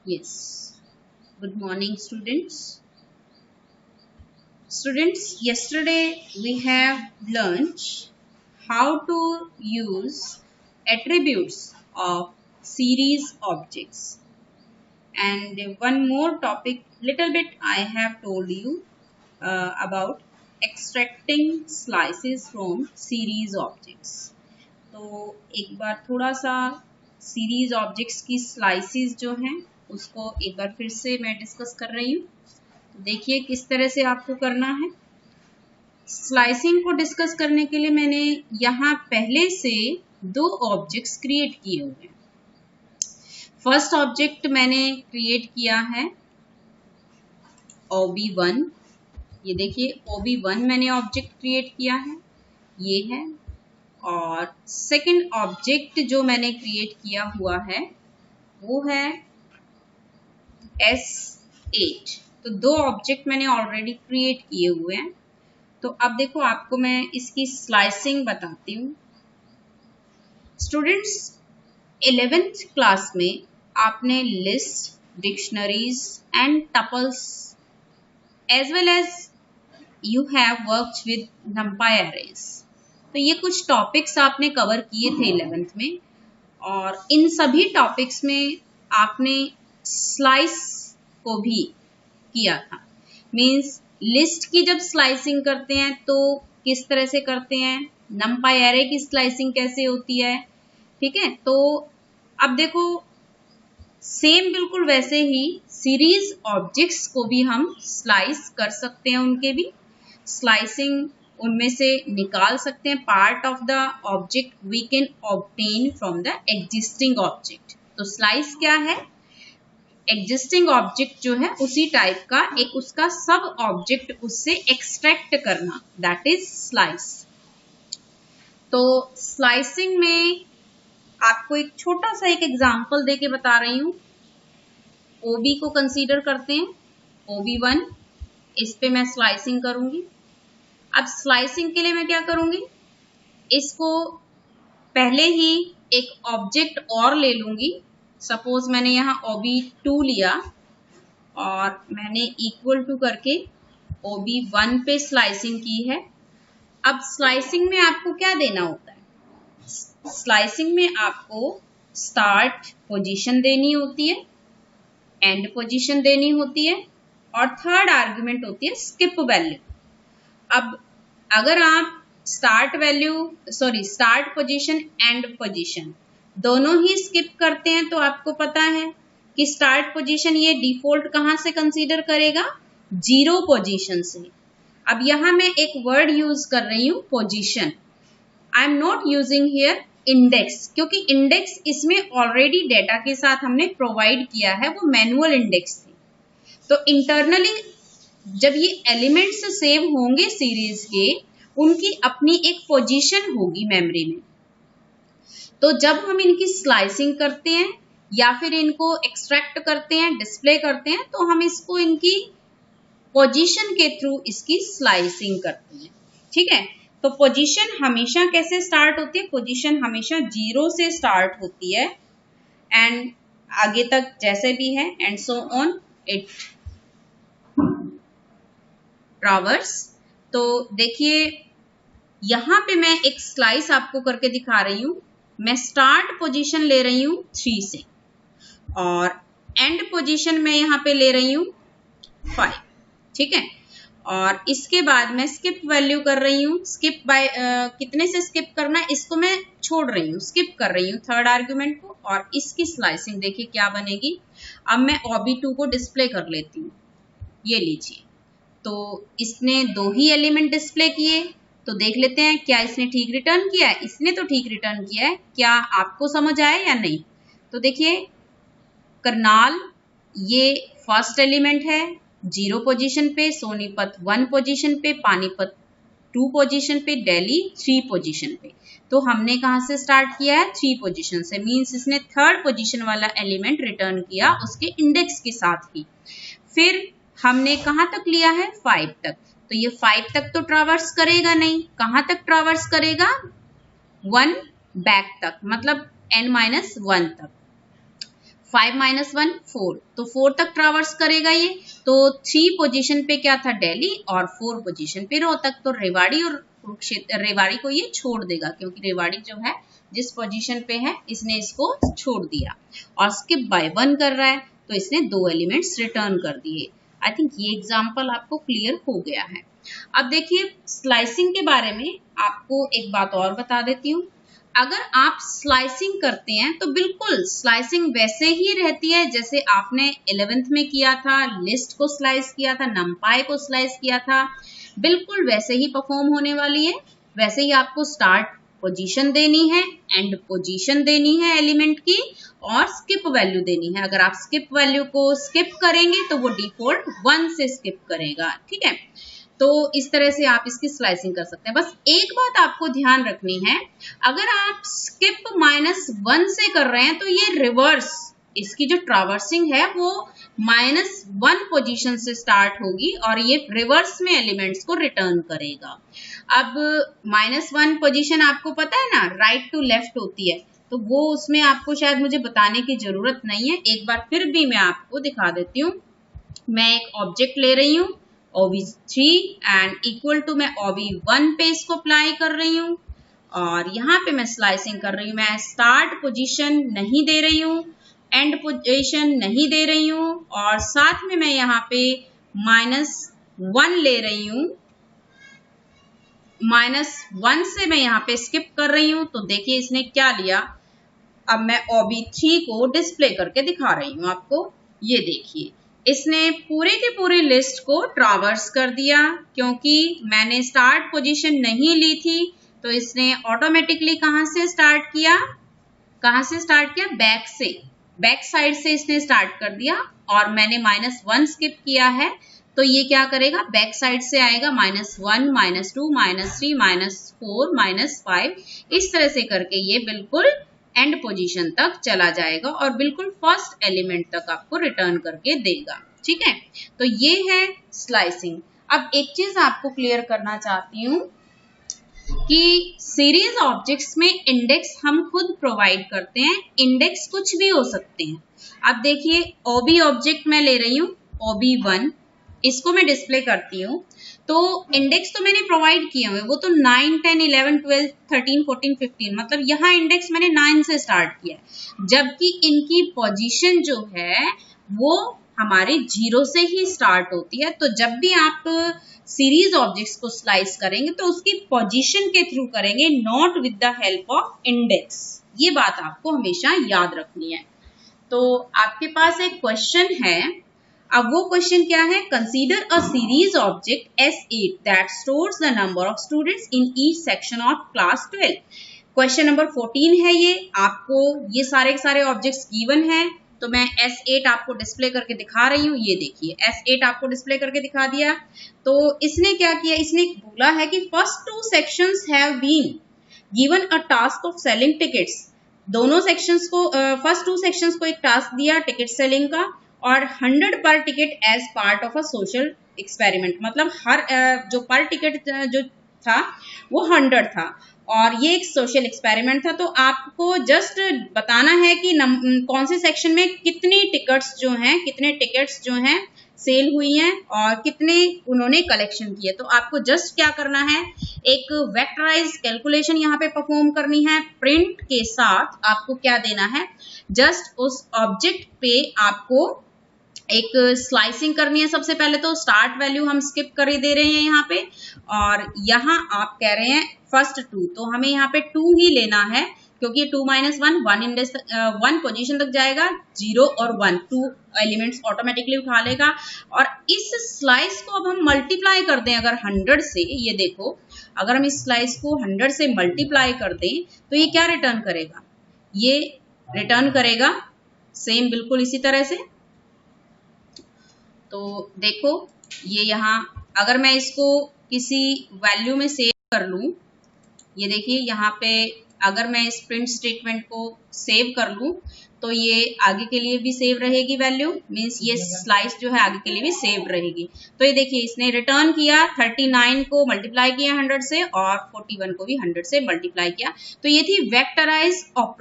Yes. Good morning, students. Students, yesterday we have learned how to use attributes of series objects. And one more topic, little bit I have told you about extracting slices from series objects. तो एक बार थोड़ा सा series objects की slices जो हैं उसको एक बार फिर से मैं डिस्कस कर रही हूँ। देखिए किस तरह से आपको करना है। स्लाइसिंग को डिस्कस करने के लिए मैंने यहाँ पहले से दो ऑब्जेक्ट्स क्रिएट किए हुए हैं। फर्स्ट ऑब्जेक्ट मैंने क्रिएट किया है OB1। ये देखिए OB1 मैंने ऑब्जेक्ट क्रिएट किया है, ये है। और सेकंड ऑब्जेक्ट जो मैंने क्रिएट किया हुआ है वो है S8। तो दो ऑब्जेक्ट मैंने ऑलरेडी क्रिएट किए हुए हैं। तो अब देखो आपको मैं इसकी स्लाइसिंग बताती हूँ। स्टूडेंट्स 11th क्लास में आपने list, dictionaries and tuples as well as you have worked with NumPy arrays. तो ये कुछ टॉपिक्स आपने कवर किए थे 11th में, और इन सभी टॉपिक्स में आपने स्लाइस को भी किया था। मींस लिस्ट की जब स्लाइसिंग करते हैं तो किस तरह से करते हैं, नंपाई एरे की स्लाइसिंग कैसे होती है, ठीक है। तो अब देखो सेम बिल्कुल वैसे ही सीरीज ऑब्जेक्ट्स को भी हम स्लाइस कर सकते हैं, उनके भी स्लाइसिंग उनमें से निकाल सकते हैं। Part of the object we can obtain from the existing object. तो स्लाइस क्या है, एग्जिस्टिंग ऑब्जेक्ट जो है उसी टाइप का एक उसका सब ऑब्जेक्ट उससे एक्सट्रैक्ट करना, दैट इज स्लाइस। तो स्लाइसिंग में आपको एक छोटा सा एक एग्जांपल देके बता रही हूँ। OB को कंसीडर करते हैं, OB1, इस पे मैं स्लाइसिंग करूंगी। अब स्लाइसिंग के लिए मैं क्या करूंगी, इसको पहले ही एक ऑब्जेक्ट और ले लूंगी। सपोज मैंने यहाँ OB2 लिया और मैंने इक्वल टू करके OB1 पे स्लाइसिंग की है। अब स्लाइसिंग में आपको क्या देना होता है, स्लाइसिंग में आपको स्टार्ट पोजीशन देनी होती है, एंड पोजीशन देनी होती है, और थर्ड आर्गुमेंट होती है स्किप वैल्यू। अब अगर आप स्टार्ट पोजीशन एंड पोजीशन दोनों ही स्किप करते हैं तो आपको पता है कि स्टार्ट पोजीशन ये डिफॉल्ट कहाँ से कंसीडर करेगा, 0 पोजीशन से। अब यहां मैं एक वर्ड यूज कर रही हूं, position. I am not using here index, क्योंकि इंडेक्स इसमें ऑलरेडी डेटा के साथ हमने प्रोवाइड किया है, वो मैनुअल इंडेक्स थी। तो इंटरनली जब ये एलिमेंट्स सेव होंगे सीरीज के, उनकी अपनी एक पोजीशन होगी मेमोरी में। तो जब हम इनकी स्लाइसिंग करते हैं या फिर इनको एक्सट्रैक्ट करते हैं, डिस्प्ले करते हैं, तो हम इसको इनकी पोजीशन के थ्रू इसकी स्लाइसिंग करते हैं, ठीक है। तो पोजीशन हमेशा कैसे स्टार्ट होती है, पोजीशन हमेशा 0 से स्टार्ट होती है एंड आगे तक जैसे भी है, and so on it traverse. तो देखिए यहां पे मैं एक स्लाइस आपको करके दिखा रही हूं। मैं स्टार्ट पोजीशन ले रही हूं 3 से, और एंड पोजीशन में यहां पे ले रही हूं 5, ठीक है। और इसके बाद मैं स्किप वैल्यू कर रही हूं। स्किप बाय कितने से स्किप करना है इसको मैं छोड़ रही हूं, स्किप कर रही हूं थर्ड आर्गुमेंट को, और इसकी स्लाइसिंग देखिए क्या बनेगी। अब मैं OB2 को डिस्प्ले कर लेती हूँ, ये लीजिए। तो इसने 2 ही एलिमेंट डिस्प्ले किए, तो देख लेते हैं क्या इसने ठीक रिटर्न किया है। इसने तो ठीक रिटर्न किया है, क्या आपको समझ आया या नहीं। तो देखिए करनाल ये फर्स्ट एलिमेंट है 0 पोजीशन पे, सोनीपत 1 पोजीशन पे, पानीपत 2 पोजीशन पे, दिल्ली 3 पोजीशन पे। तो हमने कहाँ से स्टार्ट किया है, 3 पोजीशन से। मींस इसने थर्ड पोजीशन वाला एलिमेंट रिटर्न किया उसके इंडेक्स के साथ ही। फिर हमने कहाँ तक लिया है, 5 तक। तो ये 5 तक तो ट्रावर्स करेगा नहीं, कहाँ तक ट्रावर्स करेगा, 1 बैक तक, मतलब n-1 तक। 5 माइनस 1 4, तो 4 तक ट्रावर्स करेगा ये। तो 3 पोजीशन पे क्या था दिल्ली और 4 पोजीशन पे रोहतक, तो रेवाड़ी और कुरुक्षेत्र, रेवाड़ी को ये छोड़ देगा क्योंकि रेवाड़ी जो है जिस पोजीशन पे है इसने इसको छोड़ दिया और स्किप बाय 1 कर रहा है, तो इसने 2 एलिमेंट्स रिटर्न कर दिए। आई थिंक ये एग्जाम्पल आपको क्लियर हो गया है। अब देखिए स्लाइसिंग के बारे में आपको एक बात और बता देती हूँ। अगर आप स्लाइसिंग करते हैं तो बिल्कुल स्लाइसिंग वैसे ही रहती है जैसे आपने 11th में किया था, लिस्ट को स्लाइस किया था, नंपाई को स्लाइस किया था, बिल्कुल वैसे ही परफॉर्म होने वाली है। वैसे ही आपको स्टार्ट पोजीशन देनी है, एंड पोजीशन देनी है एलिमेंट की, और स्किप वैल्यू देनी है। अगर आप स्किप वैल्यू को स्किप करेंगे तो वो डिफॉल्ट 1 से स्किप करेगा, ठीक है। तो इस तरह से आप इसकी स्लाइसिंग कर सकते हैं। बस एक बात आपको ध्यान रखनी है, अगर आप स्किप -1 से कर रहे हैं तो ये रिवर्स, इसकी जो ट्रावर्सिंग है वो -1 पोजीशन से स्टार्ट होगी और ये रिवर्स में एलिमेंट्स को रिटर्न करेगा। अब -1 पोजीशन आपको पता है ना, राइट टू लेफ्ट होती है, तो वो उसमें आपको शायद मुझे बताने की जरूरत नहीं है, एक बार फिर भी मैं आपको दिखा देती हूँ। मैं एक ऑब्जेक्ट ले रही हूँ OB3 एंड इक्वल टू मैं OB1 पे इसको अप्लाई कर रही हूँ और यहाँ पे मैं स्लाइसिंग कर रही हूँ। मैं स्टार्ट पोजीशन नहीं दे रही हूँ, एंड पोजीशन नहीं दे रही हूँ, और साथ में मैं यहाँ पे -1 ले रही हूँ। -1 से मैं यहाँ पे स्किप कर रही हूँ। तो देखिए इसने क्या लिया, अब मैं OB3 को डिस्प्ले करके दिखा रही हूँ आपको। ये देखिए इसने पूरे के पूरे लिस्ट को ट्रावर्स कर दिया, क्योंकि मैंने स्टार्ट पोजीशन नहीं ली थी, तो इसने ऑटोमेटिकली कहाँ से स्टार्ट किया, बैक से, बैक साइड से इसने स्टार्ट कर दिया, और मैंने -1 स्किप किया है, तो ये क्या करेगा, बैक साइड से आएगा -1, -2, -3, -4, -5, इस तरह से करके ये बिल्कुल एंड पोजीशन तक चला जाएगा और बिल्कुल फर्स्ट एलिमेंट तक आपको रिटर्न करके देगा, ठीक है। तो ये है स्लाइसिंग। अब एक चीज आपको क्लियर करना चाहती हूँ कि सीरीज ऑब्जेक्ट्स में इंडेक्स हम खुद प्रोवाइड करते हैं। इंडेक्स कुछ भी हो सकते हैं। अब देखिए OB ऑब्जेक्ट मैं ले रही हूँ, OB1, इसको मैं डिस्प्ले करती हूँ, तो इंडेक्स तो मैंने प्रोवाइड किए हुए, वो तो 9, 10, 11, 12, 13, 14, 15, मतलब यहाँ इंडेक्स मैंने 9 से स्टार्ट किया है, जबकि इनकी पोजीशन जो है वो हमारे 0 से ही स्टार्ट होती है। तो जब भी आप सीरीज ऑब्जेक्ट्स को स्लाइस करेंगे तो उसकी पोजीशन के थ्रू करेंगे, not with the help of index. ये बात आपको हमेशा याद रखनी है। तो आपके पास एक क्वेश्चन है, अब वो क्वेश्चन क्या है, consider a series object S8 that stores the number of students in each section of class 12। Question number 14 है ये। आपको ये सारे के सारे ऑब्जेक्ट्स गिवन है, तो मैं S8 आपको डिस्प्ले करके दिखा रही हूँ। ये देखिए S8 आपको डिस्प्ले करके दिखा दिया। तो इसने क्या किया, इसने बोला है कि first 2 sections have been given a task of selling tickets. दोनों सेक्शंस को, फर्स्ट 2 सेक्शंस को एक टास्क दिया टिकट सेलिंग का, और 100 पर ticket as part of a social experiment, मतलब हर जो पर टिकट जो था वो 100 था और ये एक सोशल एक्सपेरिमेंट था। तो आपको जस्ट बताना है कि कौन से सेक्शन में कितनी टिकट्स जो हैं, कितने टिकट्स जो हैं सेल हुई हैं और कितने उन्होंने कलेक्शन किए। तो आपको जस्ट क्या करना है, एक वेक्टराइज कैलकुलेशन यहाँ पे परफॉर्म करनी है। प्रिंट के साथ आपको क्या देना है, जस्ट उस ऑब्जेक्ट पे आपको एक स्लाइसिंग करनी है। सबसे पहले तो स्टार्ट वैल्यू हम स्किप कर दे रहे हैं यहाँ पे, और यहाँ आप कह रहे हैं फर्स्ट 2, तो हमें यहाँ पे 2 ही लेना है, क्योंकि 2 - 1 इंडेक्स 1 पोजीशन तक जाएगा, 0 और 1 2 एलिमेंट्स ऑटोमेटिकली उठा लेगा। और इस स्लाइस को अब हम मल्टीप्लाई कर दें अगर 100 से, ये देखो अगर हम इस स्लाइस को 100 से मल्टीप्लाई कर दें तो ये क्या रिटर्न करेगा, ये रिटर्न करेगा सेम बिल्कुल इसी तरह से। तो देखो ये यहाँ अगर मैं इसको किसी वैल्यू में सेव कर लूँ, ये देखिए यहाँ पे अगर मैं इस प्रिंट स्टेटमेंट को सेव कर लूँ तो ये आगे के लिए भी सेव रहेगी वैल्यू, मीन्स ये स्लाइस जो है आगे के लिए भी सेव रहेगी। तो ये देखिए इसने रिटर्न किया, 39 को मल्टीप्लाई किया 100 से और 41 को भी 100 से मल्टीप्लाई किया। तो ये थी वेक्टराइज ऑपरेशन।